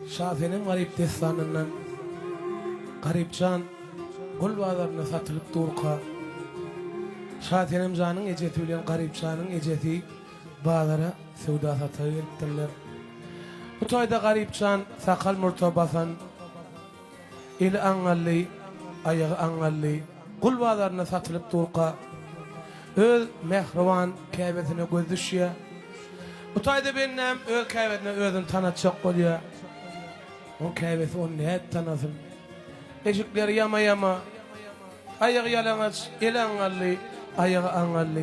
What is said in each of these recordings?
Şafe'nin garip destanından garipcan kul bazarına satılıp durka. Şafe'nin canın eceti bilen garipcanın eceti bazara sevda satayırttılar. Bu toyda garipcan sakal murtabasan ili angallı, ayağı angallı kul bazarına satılıp durka. Öz mehriban kâbetine göz düşüyor. Bu toyda benim öz kâbetine özüm tanıtacak oluyor. O kâbeti onu ne tanısın? Eşikleri yama yama, ayağı yalanaç, eli angallı, ayağı angallı.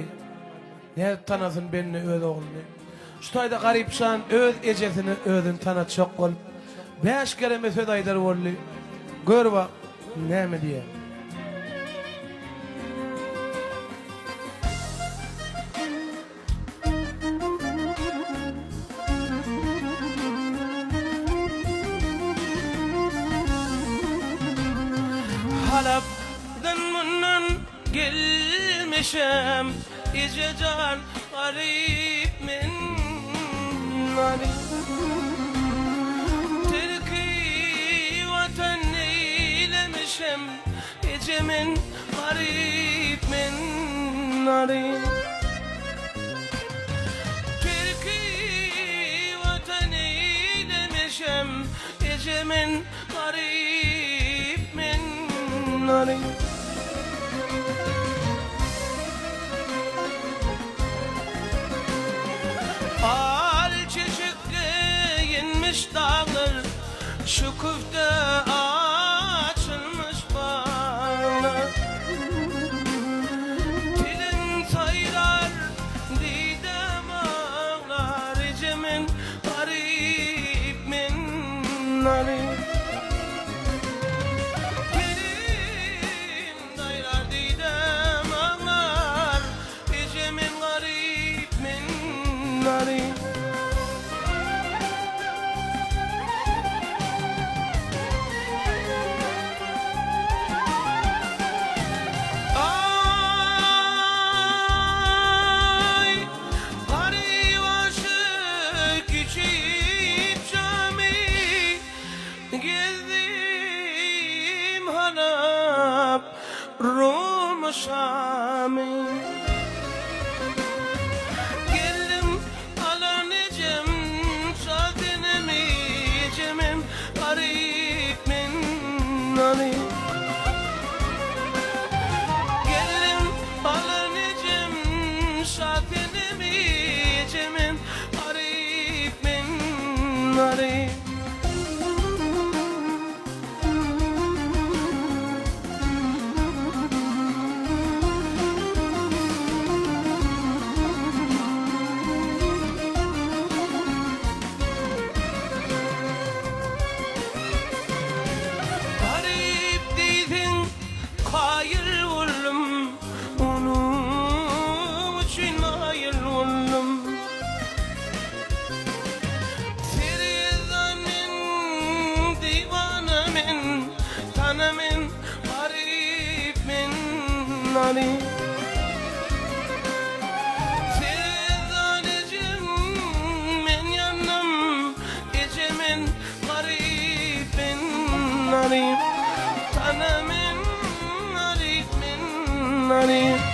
Ne tanısın benimle öz oğlunu? Şu toyda garipşan öz ecesini özün tanıtacak ol. 5 kere mesut aydar oldu. Gör bak ne mi diye. Halap'dan bundan gelmişem İce can garip min nari Terki vatan eylemişem İce min garip min nari Terki vatan eylemişem İce min garip min nari Al çeşikle inmiş dağlar Şu küfte açılmış bana Dilin sayrar didem ağlar Ecemin garip minnari Dilin sayrar didem ağlar Ecemin garip minnari Gezdim Halep, Rum, Şam'ı Geldim alan ecem, şadenemi cemim garip minnari Geldim alan ecem, şadenemi cemim garip minnari Hayır oldum, onun için hayır oldum. Ferizanin, divanemin, tanemin, garibimin nari. Ferizanecim, men yanım, ecemin, garibin nari. Tanemin nari